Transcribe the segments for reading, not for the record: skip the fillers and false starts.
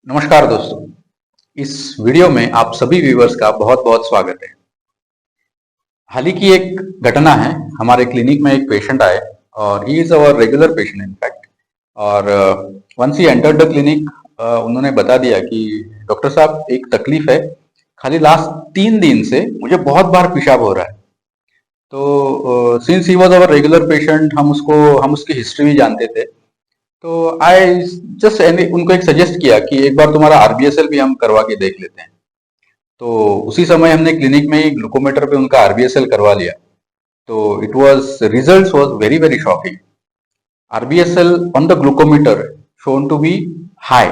नमस्कार दोस्तों। इस वीडियो में आप सभी व्यूअर्स का बहुत बहुत स्वागत है। हाल ही की एक घटना है। हमारे क्लिनिक में एक पेशेंट आए और he is our regular patient in fact. और once he entered the clinic, उन्होंने बता दिया कि डॉक्टर साहब एक तकलीफ है, खाली लास्ट 3 दिन से मुझे बहुत बार पेशाब हो रहा है। तो since he was our regular patient, हम उसकी हिस्ट्री भी जानते थे। तो आई जस्ट उनको एक सजेस्ट किया कि एक बार तुम्हारा आरबीएसएल भी हम करवा के देख लेते हैं। तो उसी समय हमने क्लिनिक में ही ग्लूकोमीटर पे उनका आरबीएसएल करवा लिया। तो it was results was very very shocking. RBSL on the glucometer shown to be high.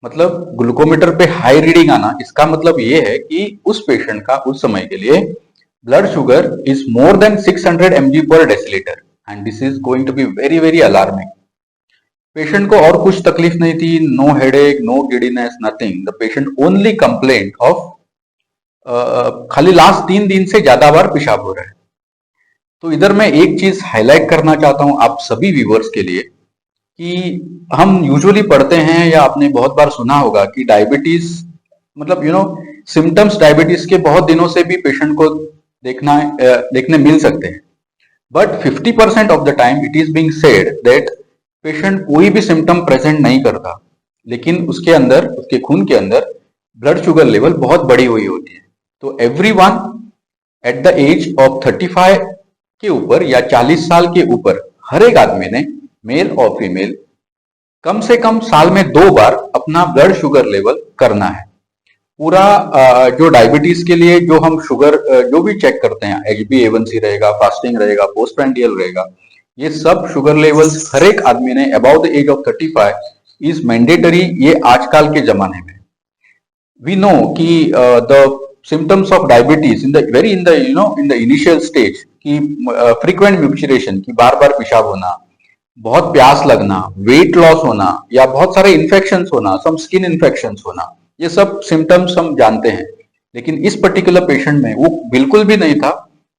मतलब ग्लूकोमीटर पे हाई रीडिंग आना, इसका मतलब ये है कि उस पेशेंट का उस समय के लिए blood sugar is more than 600 mg per decilitre, and this is going to be very very alarming. Patient को और कुछ तकलीफ नहीं थी, no headache, no giddiness, nothing. The patient only complaint of खाली लास्ट 3 दिन से ज्यादा बार पेशाब हो रहा है। तो इधर मैं एक चीज हाईलाइट करना चाहता हूं आप सभी व्यूवर्स के लिए कि हम यूजुअली पढ़ते हैं या आपने बहुत बार सुना होगा कि डायबिटीज, मतलब सिम्टम्स डायबिटीज के बहुत दिनों से भी पेशेंट को देखने मिल सकते हैं। But 50% of the time it is being said that patient कोई भी सिम्टम प्रेजेंट नहीं करता, लेकिन उसके अंदर, उसके खून के अंदर ब्लड शुगर लेवल बहुत बढ़ी हुई होती है। तो every one at the age of 35 के ऊपर या 40 साल के ऊपर हर एक आदमी ने, मेल और फीमेल, कम से कम साल में 2 बार अपना ब्लड शुगर लेवल करना है। पूरा जो डायबिटीज के लिए जो हम शुगर जो भी चेक करते हैं, HbA1c रहेगा, फास्टिंग रहेगा, पोस्ट प्रेंडियल रहेगा, ये सब शुगर लेवल्स हर एक आदमी ने about the age of 35 is mandatory, ये आजकल के जमाने में। वी नो कि the symptoms of diabetes in the very in the initial stage की फ्रीक्वेंट म्यूचुरेशन, की बार बार पेशाब होना, बहुत प्यास लगना, वेट लॉस होना, या बहुत सारे इन्फेक्शन होना, सम स्किन इन्फेक्शन होना, ये सब सिम्टम्स हम जानते हैं। लेकिन इस पर्टिकुलर पेशेंट में वो बिल्कुल भी नहीं था।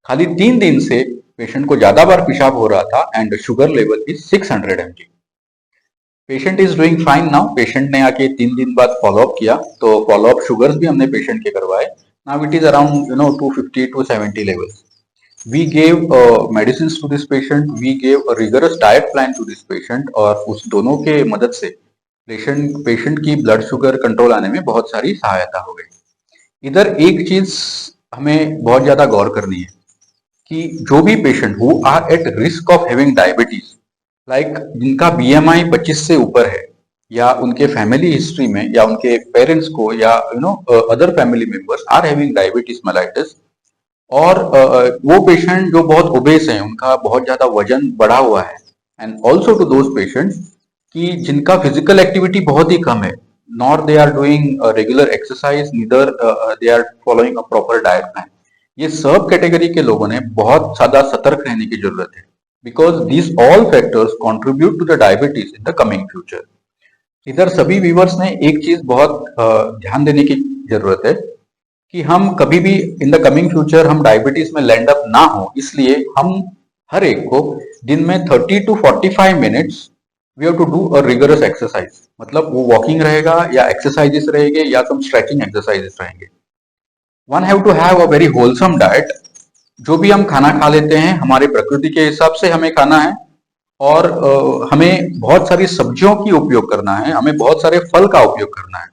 खाली 3 दिन से पेशेंट को ज्यादा बार पेशाब हो रहा था and sugar level is 600 mg। Patient is doing fine now. Patient ने आके 3 दिन बाद फॉलोअप किया, तो फॉलोअप शुगर्स भी हमने पेशेंट के करवाए। Now it is around 250 to 70 levels. We gave medicines to this patient, we gave a rigorous diet plan to this patient, और उस दोनों के मदद से पेशेंट की ब्लड शुगर कंट्रोल आने में बहुत सारी सहायता हो गई। इधर एक चीज हमें बहुत ज्यादा गौर करनी है कि जो भी patient who are at risk of having diabetes, like जिनका बीएमआई 25 से ऊपर है, या उनके फैमिली हिस्ट्री में, या उनके पेरेंट्स को, या other family members are having diabetes mellitus, और वो पेशेंट जो बहुत ओबेस हैं, उनका बहुत ज्यादा वजन बढ़ा हुआ है, and also to those patients कि जिनका फिजिकल एक्टिविटी बहुत ही कम है, nor they are doing regular exercise, neither they are following a proper diet plan. ये सब कैटेगरी के लोगों ने बहुत ज्यादा सतर्क रहने की जरूरत है, because these all factors contribute to the diabetes in the coming future. इधर सभी व्यूवर्स ने एक चीज बहुत ध्यान देने की जरूरत है कि हम कभी भी इन द कमिंग फ्यूचर हम डायबिटीज में लैंड अप ना हो, इसलिए हम हर एक को दिन में 30 to 45 minutes we have to do a rigorous exercise. मतलब वो वॉकिंग रहेगा, या एक्सरसाइजेस रहेंगे, या सम स्ट्रेचिंग एक्सरसाइजेस रहेंगे। One have to have a very wholesome diet. जो भी हम खाना खा लेते हैं, हमारे प्रकृति के हिसाब से हमें खाना है, और हमें बहुत सारी सब्जियों की उपयोग करना है, हमें बहुत सारे फल का उपयोग करना है।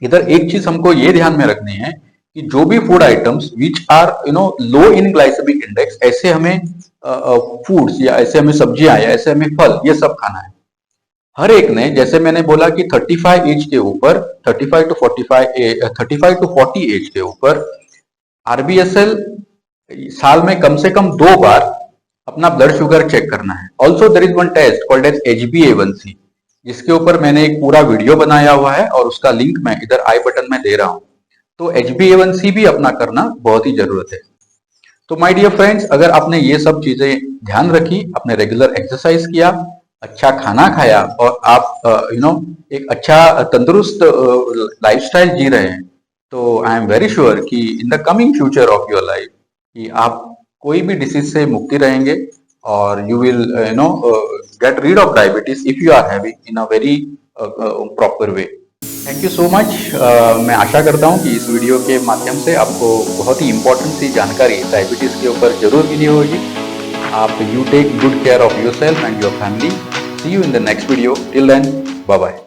इधर एक चीज हमको ये ध्यान में रखनी है कि जो भी food items which are low in glycaemic index, ऐसे हमें फूड्स, या ऐसे हमें सब्जियां, या ऐसे हमें फल, ये सब खाना है। हर एक ने, जैसे मैंने बोला कि 35 एज के ऊपर, 35 to 40 एज के ऊपर आरबीएसएल साल में कम से कम 2 बार अपना ब्लड शुगर चेक करना है। Also there is one test called as HbA1c, जिसके ऊपर मैंने एक पूरा वीडियो बनाया हुआ है, और उसका लिंक मैं इधर आई बटन में दे रहा हूं। तो HbA1c भी अपना करना बहुत ही जरूरत है। तो माय डियर फ्रेंड्स, अगर आपने ये सब चीजें ध्यान रखी, आपने रेगुलर एक्सरसाइज किया, अच्छा खाना खाया, और आप एक अच्छा तंदुरुस्त लाइफस्टाइल जी रहे हैं, तो आई एम वेरी श्योर कि in the coming future of your life कि आप कोई भी डिसीज से मुक्ति रहेंगे, और you will get rid of diabetes if you are having in a very proper way. Thank you so much. मैं आशा करता हूँ कि इस वीडियो के माध्यम से आपको बहुत ही इम्पोर्टेंट सी जानकारी डायबिटीज़ के ऊपर जरूर मिली होगी। आप you take good care of your self and your family. See you in the next video. Till then, bye bye.